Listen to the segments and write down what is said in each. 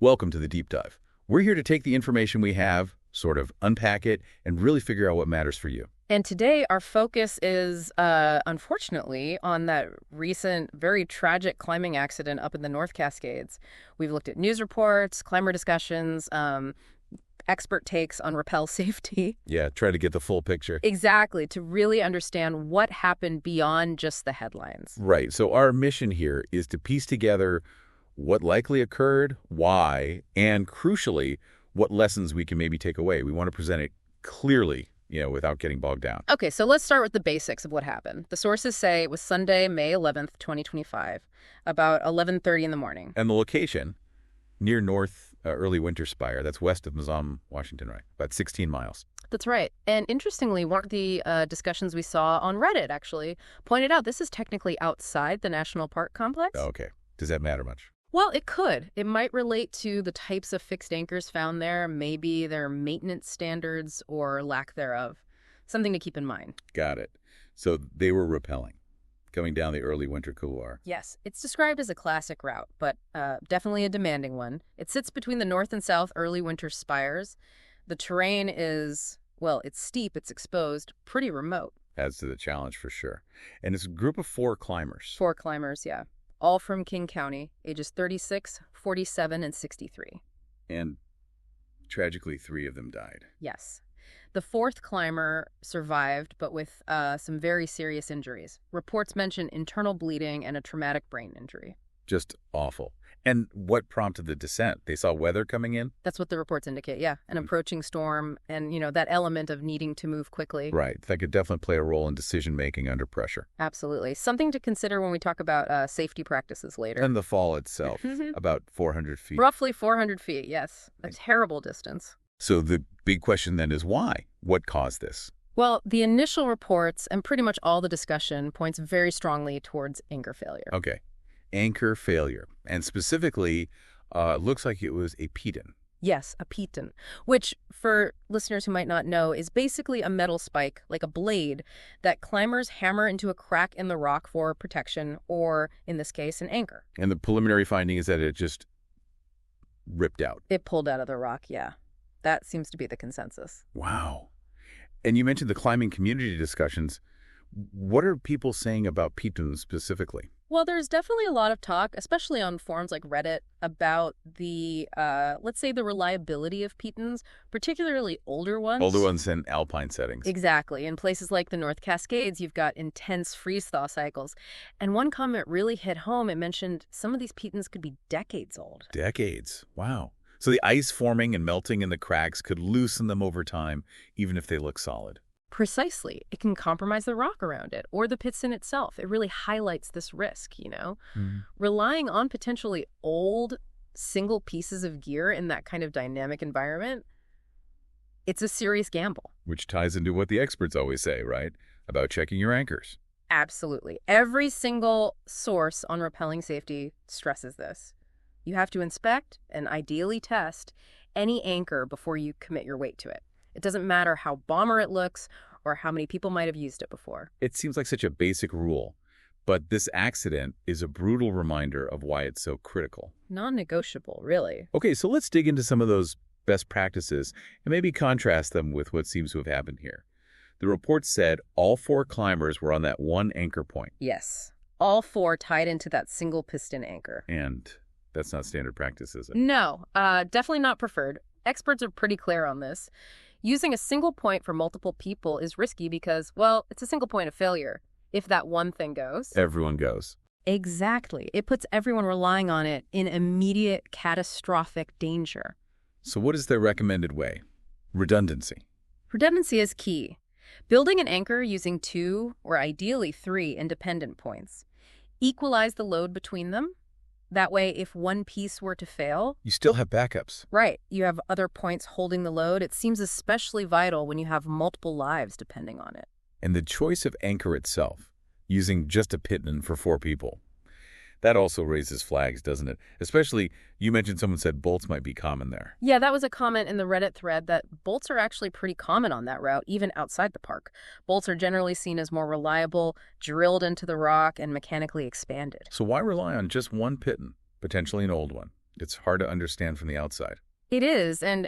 Welcome to the Deep Dive. We're here to take the information we have, sort of unpack it, and really figure out what matters for you. And today our focus is, unfortunately, on that recent, very tragic climbing accident up in the North Cascades. We've looked at news reports, climber discussions, expert takes on rappel safety. Yeah, try to get the full picture. Exactly, to really understand what happened beyond just the headlines. Right, so our mission here is to piece together what likely occurred, why, and crucially, what lessons we can maybe take away. We want to present it clearly, without getting bogged down. Okay, so let's start with the basics of what happened. The sources say it was Sunday, May 11th, 2025, about 11:30 in the morning. And the location, near North Early Winters Spire, that's west of Mazama, Washington, right? About 16 miles. That's right. And interestingly, one of the discussions we saw on Reddit, actually, pointed out this is technically outside the national park complex. Okay. Does that matter much? Well, it could. It might relate to the types of fixed anchors found there, maybe their maintenance standards or lack thereof. Something to keep in mind. Got it. So they were rappelling, going down the Early Winter Couloir. Yes, it's described as a classic route, but definitely a demanding one. It sits between the North and South Early Winters Spires. The terrain is, well, it's steep, it's exposed, pretty remote. Adds to the challenge for sure. And it's a group of 4 climbers. 4 climbers, yeah. All from King County, ages 36, 47, and 63. And tragically, 3 of them died. Yes. The 4th climber survived, but with some very serious injuries. Reports mention internal bleeding and a traumatic brain injury. Just awful. And what prompted the descent? They saw weather coming in? That's what the reports indicate, yeah. An approaching storm and, that element of needing to move quickly. Right. That could definitely play a role in decision-making under pressure. Absolutely. Something to consider when we talk about safety practices later. And the fall itself, about 400 feet. Roughly 400 feet, yes. A terrible distance. So the big question then is why? What caused this? Well, the initial reports and pretty much all the discussion points very strongly towards anchor failure. Okay. Anchor failure. And specifically, looks like it was a piton. Yes, a piton, which, for listeners who might not know, is basically a metal spike, like a blade, that climbers hammer into a crack in the rock for protection, or, in this case, an anchor. And the preliminary finding is that it just ripped out. It pulled out of the rock, yeah. That seems to be the consensus. Wow. And you mentioned the climbing community discussions. What are people saying about pitons specifically? Well, there's definitely a lot of talk, especially on forums like Reddit, about the, let's say, the reliability of pitons, particularly older ones. Older ones in alpine settings. Exactly. In places like the North Cascades, you've got intense freeze-thaw cycles. And one comment really hit home. It mentioned some of these pitons could be decades old. Decades. Wow. So the ice forming and melting in the cracks could loosen them over time, even if they look solid. Precisely. It can compromise the rock around it or the piston itself. It really highlights this risk, Relying on potentially old single pieces of gear in that kind of dynamic environment, it's a serious gamble. Which ties into what the experts always say, right? About checking your anchors. Absolutely. Every single source on rappelling safety stresses this. You have to inspect and ideally test any anchor before you commit your weight to it. It doesn't matter how bomber it looks or how many people might have used it before. It seems like such a basic rule, but this accident is a brutal reminder of why it's so critical. Non-negotiable, really. Okay, so let's dig into some of those best practices and maybe contrast them with what seems to have happened here. The report said all 4 climbers were on that one anchor point. Yes. All 4 tied into that single piston anchor. And that's not standard practice, is it? No, definitely not preferred. Experts are pretty clear on this. Using a single point for multiple people is risky because, well, it's a single point of failure. If that one thing goes, everyone goes. Exactly. It puts everyone relying on it in immediate catastrophic danger. So what is their recommended way? Redundancy. Redundancy is key. Building an anchor using 2 or ideally 3 independent points. Equalize the load between them. That way, if one piece were to fail, you still have backups. Right. You have other points holding the load. It seems especially vital when you have multiple lives depending on it. And the choice of anchor itself, using just a piton for 4 people, that also raises flags, doesn't it? Especially, you mentioned someone said bolts might be common there. Yeah, that was a comment in the Reddit thread that bolts are actually pretty common on that route, even outside the park. Bolts are generally seen as more reliable, drilled into the rock, and mechanically expanded. So why rely on just one piton, potentially an old one? It's hard to understand from the outside. It is, and,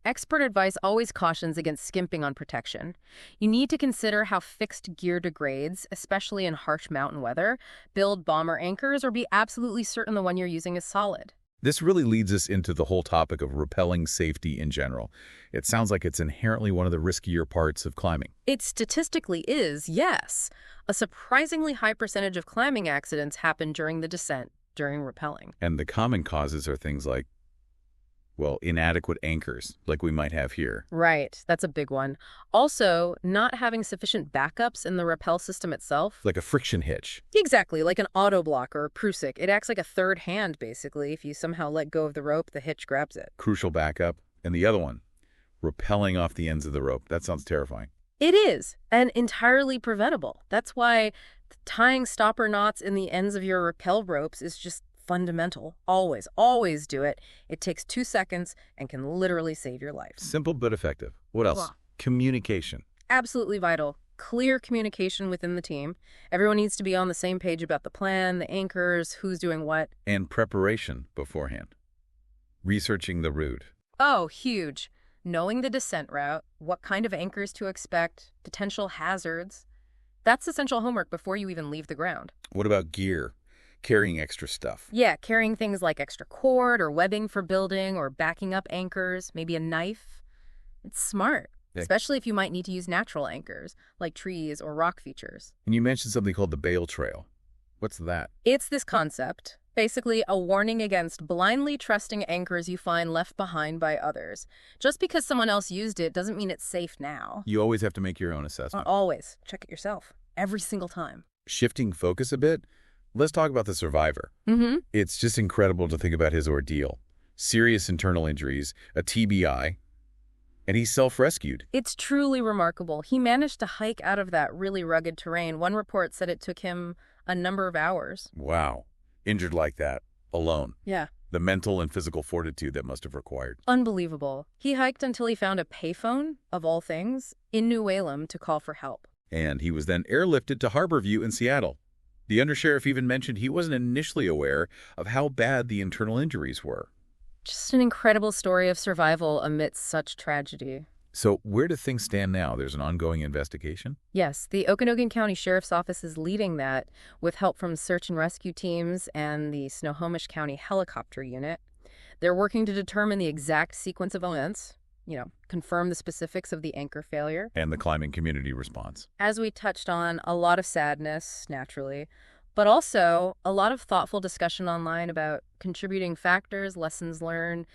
expert advice always cautions against skimping on protection. You need to consider how fixed gear degrades, especially in harsh mountain weather, build bomber anchors, or be absolutely certain the one you're using is solid. This really leads us into the whole topic of rappelling safety in general. It sounds like it's inherently one of the riskier parts of climbing. It statistically is, yes. A surprisingly high percentage of climbing accidents happen during the descent, during rappelling. And the common causes are things like, well, inadequate anchors, like we might have here. Right, that's a big one. Also, not having sufficient backups in the rappel system itself. Like a friction hitch. Exactly, like an auto block or a Prusik. It acts like a third hand, basically. If you somehow let go of the rope, the hitch grabs it. Crucial backup. And the other one, rappelling off the ends of the rope. That sounds terrifying. It is, and entirely preventable. That's why tying stopper knots in the ends of your rappel ropes is just fundamental. Always, always do it. It takes 2 seconds and can literally save your life. Simple but effective. What else? Wow. Communication. Absolutely vital. Clear communication within the team. Everyone needs to be on the same page about the plan, the anchors, who's doing what. And preparation beforehand. Researching the route. Oh, huge. Knowing the descent route, what kind of anchors to expect, potential hazards. That's essential homework before you even leave the ground. What about gear? Carrying extra stuff. Yeah, carrying things like extra cord or webbing for building or backing up anchors, maybe a knife. It's smart, especially if you might need to use natural anchors, like trees or rock features. And you mentioned something called the bale trail. What's that? It's this concept, basically a warning against blindly trusting anchors you find left behind by others. Just because someone else used it doesn't mean it's safe now. You always have to make your own assessment. Always. Check it yourself. Every single time. Shifting focus a bit, let's talk about the survivor. It's just incredible to think about his ordeal. Serious internal injuries, a TBI, and he's self-rescued. It's truly remarkable. He managed to hike out of that really rugged terrain. One report said it took him a number of hours. Wow. Injured like that, alone. Yeah. The mental and physical fortitude that must have required. Unbelievable. He hiked until he found a payphone, of all things, in New Salem to call for help. And he was then airlifted to Harborview in Seattle. The undersheriff even mentioned he wasn't initially aware of how bad the internal injuries were. Just an incredible story of survival amidst such tragedy. So where do things stand now? There's an ongoing investigation? Yes, the Okanogan County Sheriff's Office is leading that with help from search and rescue teams and the Snohomish County Helicopter Unit. They're working to determine the exact sequence of events, confirm the specifics of the anchor failure. And the climbing community response. As we touched on, a lot of sadness, naturally, but also a lot of thoughtful discussion online about contributing factors, lessons learned,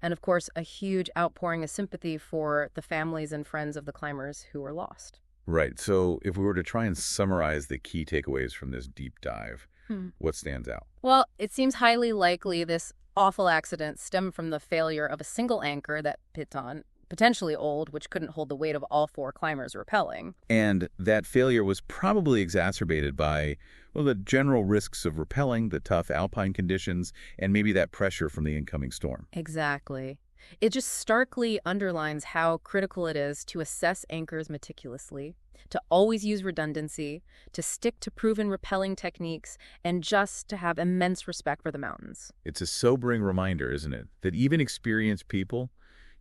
and of course, a huge outpouring of sympathy for the families and friends of the climbers who were lost. Right. So if we were to try and summarize the key takeaways from this deep dive, what stands out? Well, it seems highly likely this awful accident stemmed from the failure of a single anchor that piton, potentially old, which couldn't hold the weight of all 4 climbers rappelling. And that failure was probably exacerbated by, the general risks of rappelling, the tough alpine conditions, and maybe that pressure from the incoming storm. Exactly. It just starkly underlines how critical it is to assess anchors meticulously, to always use redundancy, to stick to proven rappelling techniques, and just to have immense respect for the mountains. It's a sobering reminder, isn't it, that even experienced people,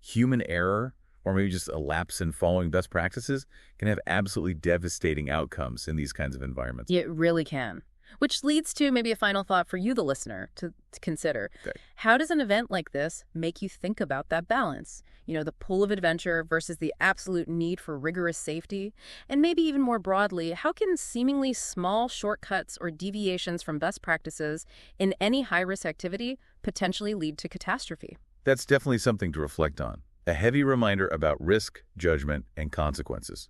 human error, or maybe just a lapse in following best practices, can have absolutely devastating outcomes in these kinds of environments. It really can. Which leads to maybe a final thought for you, the listener, to consider. Okay. How does an event like this make you think about that balance? The pull of adventure versus the absolute need for rigorous safety? And maybe even more broadly, how can seemingly small shortcuts or deviations from best practices in any high-risk activity potentially lead to catastrophe? That's definitely something to reflect on. A heavy reminder about risk, judgment, and consequences.